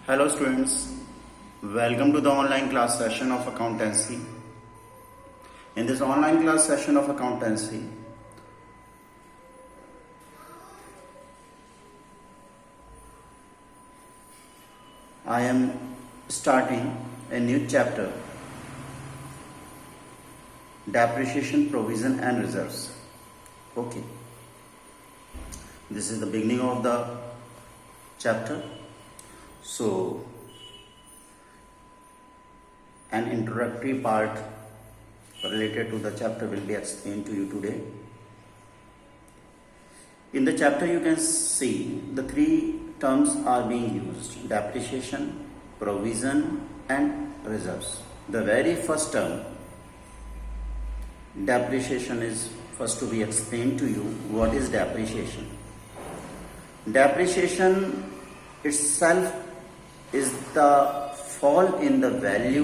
Hello students, welcome to the online class session of accountancy. In this online class session of accountancy, I am starting a new chapter, depreciation, provision and reserves. Okay, this is the beginning of the chapter. So, an introductory part related to the chapter will be explained to you today. In the chapter you can see the three terms are being used: depreciation, provision and reserves. The very first term, depreciation, is first to be explained to you. What is depreciation? Depreciation itself is the fall in the value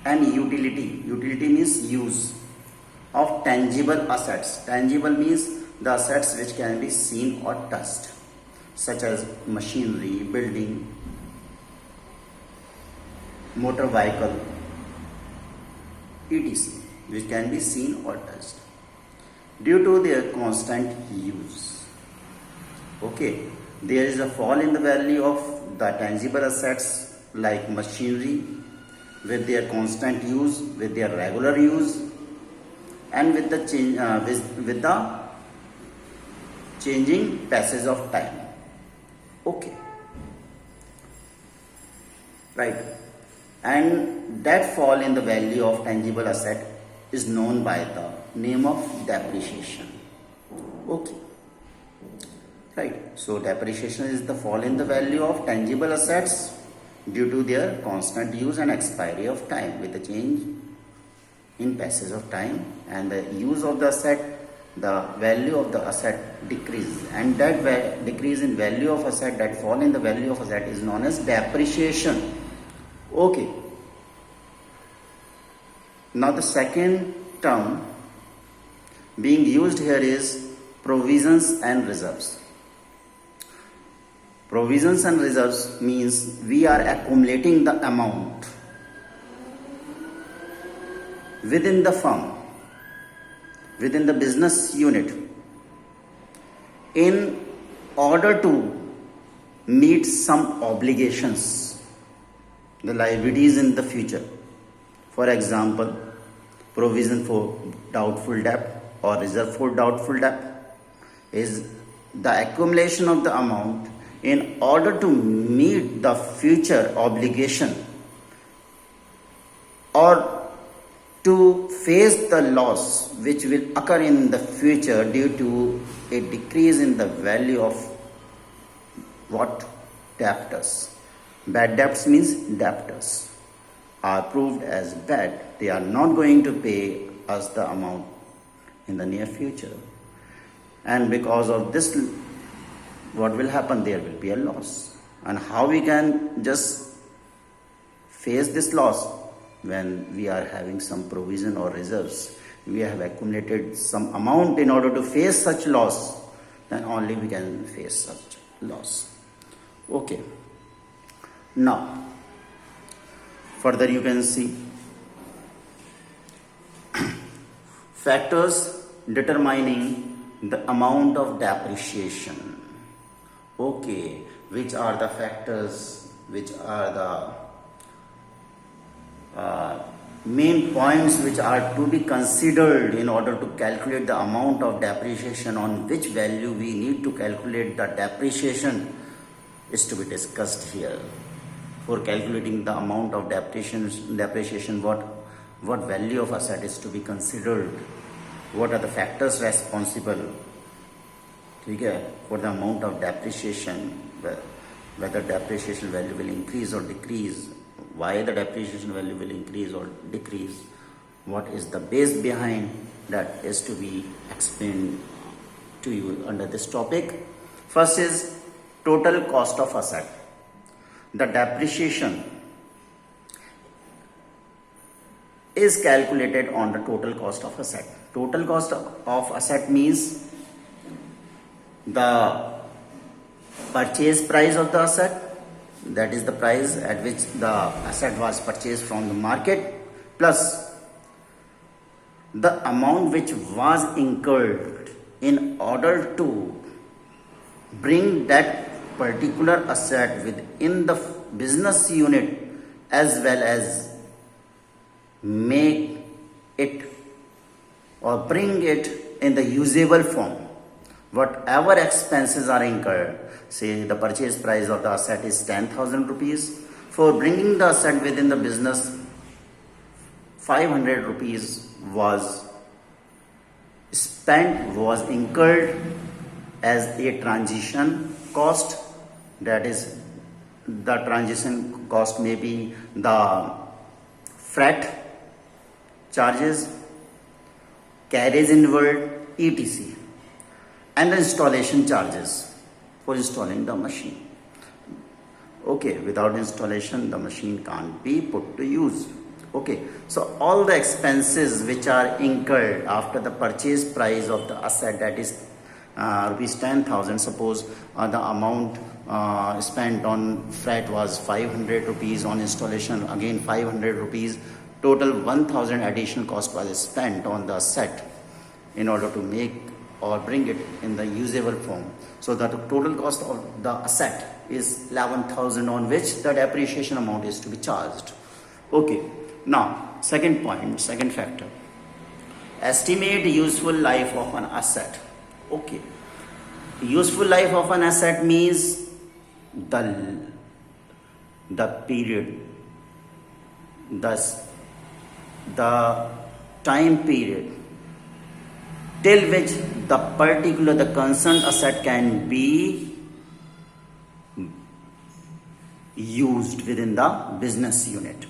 and utility. Utility means use of tangible assets. Tangible means the assets which can be seen or touched, such as machinery, building, motor vehicle, etc., which can be seen or touched due to their constant use. Okay, there is a fall in the value of the tangible assets like machinery with their constant use, with their regular use, and with the with the changing passage of time. Okay, right, and that fall in the value of tangible asset is known by the name of depreciation. Okay, right, so depreciation is the fall in the value of tangible assets due to their constant use and expiry of time, with the change in passage of time and the use of the asset, the value of the asset decreases, and that decrease in value of asset, that fall in the value of asset, is known as depreciation. Okay, now the second term being used here is provisions and reserves. Provisions and reserves means we are accumulating the amount within the firm, within the business unit, in order to meet some obligations, the liabilities in the future. For example, provision for doubtful debt or reserve for doubtful debt is the accumulation of the amount in order to meet the future obligation or to face the loss which will occur in the future due to a decrease in the value of what? Debtors. Bad debts means debtors are proved as bad. They are not going to pay us the amount in the near future. And because of this, what will happen? There will be a loss. And how we can just face this loss? When we are having some provision or reserves, we have accumulated some amount in order to face such loss, then only we can face such loss. Okay. Now, further you can see factors determining the amount of depreciation. Okay, which are the factors, which are the main points which are to be considered in order to calculate the amount of depreciation, on which value we need to calculate the depreciation, is to be discussed here. For calculating the amount of depreciation, what value of asset is to be considered, what are the factors responsible for the amount of depreciation, whether depreciation value will increase or decrease, why the depreciation value will increase or decrease, what is the base behind, that is to be explained to you under this topic. First is total cost of asset. The depreciation is calculated on the total cost of asset. Total cost of asset means the purchase price of the asset that is the price at which the asset was purchased from the market, plus the amount which was incurred in order to bring that particular asset within the business unit, as well as make it or bring it in the usable form. Whatever expenses are incurred, say the purchase price of the asset is 10,000 rupees. For bringing the asset within the business, 500 rupees was incurred as a transition cost. That is, the transition cost may be the freight charges, carriage inward, etc., and the installation charges for installing the machine. Okay, without installation, the machine can't be put to use. Okay, so all the expenses which are incurred after the purchase price of the asset, that is rupees 10,000. Suppose the amount spent on freight was 500 rupees, on installation again 500 rupees. Total 1,000 additional cost was spent on the asset in order to make or bring it in the usable form. So the total cost of the asset is 11,000, on which the depreciation amount is to be charged. Okay, now second point, second factor, estimate useful life of an asset. Okay, useful life of an asset means the period, thus the time period till which the concerned asset can be used within the business unit.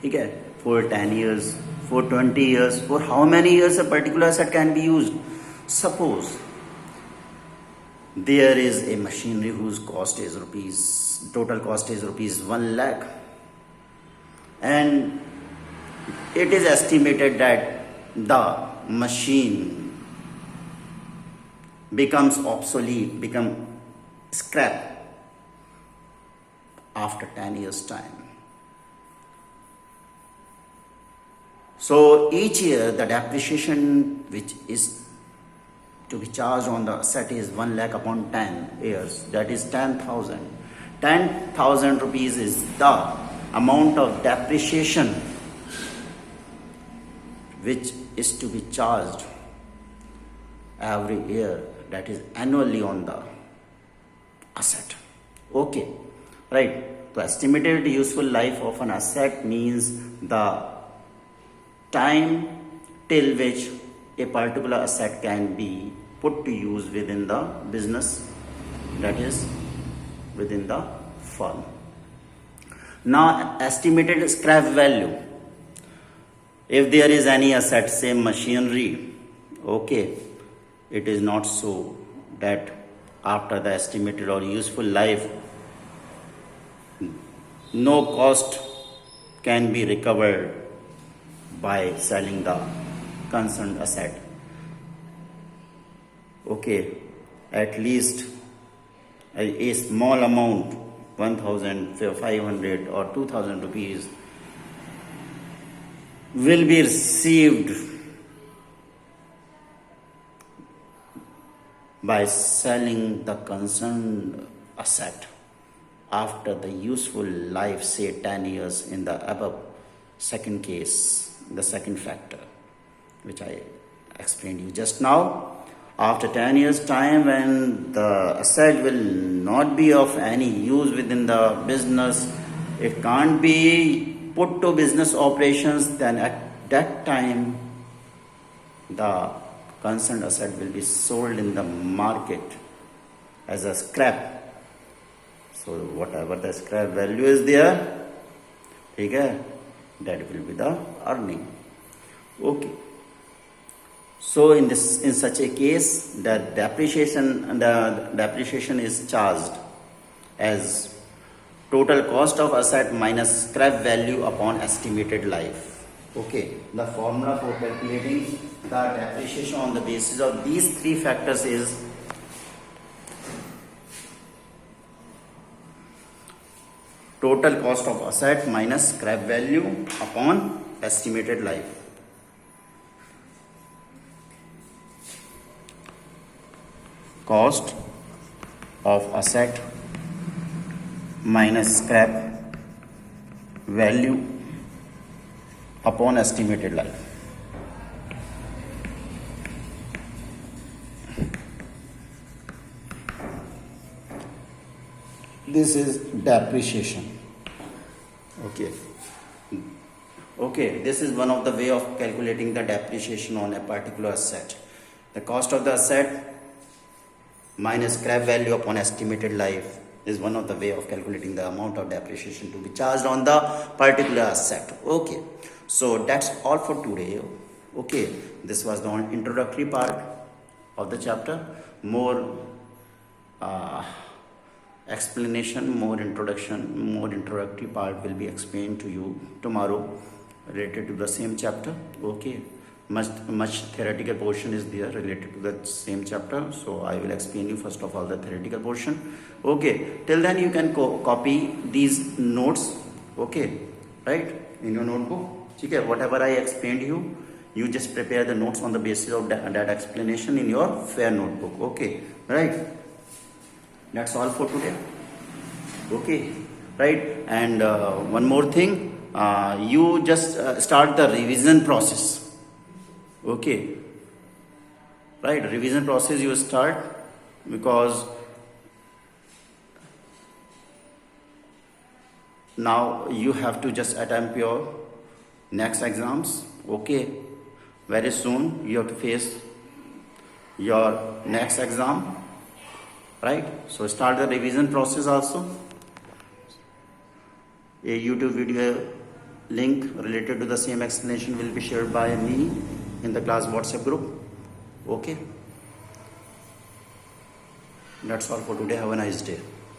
Okay, for 10 years, for 20 years, for how many years a particular asset can be used. Suppose there is a machinery whose total cost is rupees 1 lakh, and it is estimated that the machine becomes obsolete, become scrap after 10 years time. So each year the depreciation which is to be charged on the asset is 1 lakh upon 10 years, that is 10,000. 10,000 rupees is the amount of depreciation which is to be charged every year, that is annually on the asset. Okay, right. The estimated useful life of an asset means the time till which a particular asset can be put to use within the business, that is within the firm. Now, estimated scrap value. If there is any asset, say machinery, okay, it is not so that after the estimated or useful life, no cost can be recovered by selling the concerned asset. Okay, at least a small amount, 1,500 or 2,000 rupees, will be received by selling the concerned asset after the useful life, say 10 years in the above second case, the second factor which I explained you just now. After 10 years time, when the asset will not be of any use within the business, it can't be put to business operations, then at that time the concerned asset will be sold in the market as a scrap. So whatever the scrap value is there, okay, that will be the earning. Okay. So in such a case, the depreciation is charged as total cost of asset minus scrap value upon estimated life. Okay, the formula for calculating the depreciation on the basis of these three factors is total cost of asset minus scrap value upon estimated life. Cost of asset minus scrap value upon estimated life. This is depreciation. Okay, this is one of the way of calculating the depreciation on a particular asset. The cost of the asset minus scrap value upon estimated life is one of the way of calculating the amount of depreciation to be charged on the particular asset. Okay, so that's all for today. Okay, this was the introductory part of the chapter. More explanation, more introduction, more introductory part will be explained to you tomorrow related to the same chapter. Okay, much theoretical portion is there related to the same chapter, so I will explain you first of all the theoretical portion. Okay, till then you can copy these notes. Okay, right, in your notebook. Okay, whatever I explained you just prepare the notes on the basis of that explanation in your fair notebook. Okay, right, that's all for today. Okay, right, and one more thing, you just start the revision process. Okay, right, revision process you start, because now you have to just attempt your next exams. Okay, very soon you have to face your next exam, right? So start the revision process also. A YouTube video link related to the same explanation will be shared by me in the class WhatsApp group. Okay, that's all for today. Have a nice day.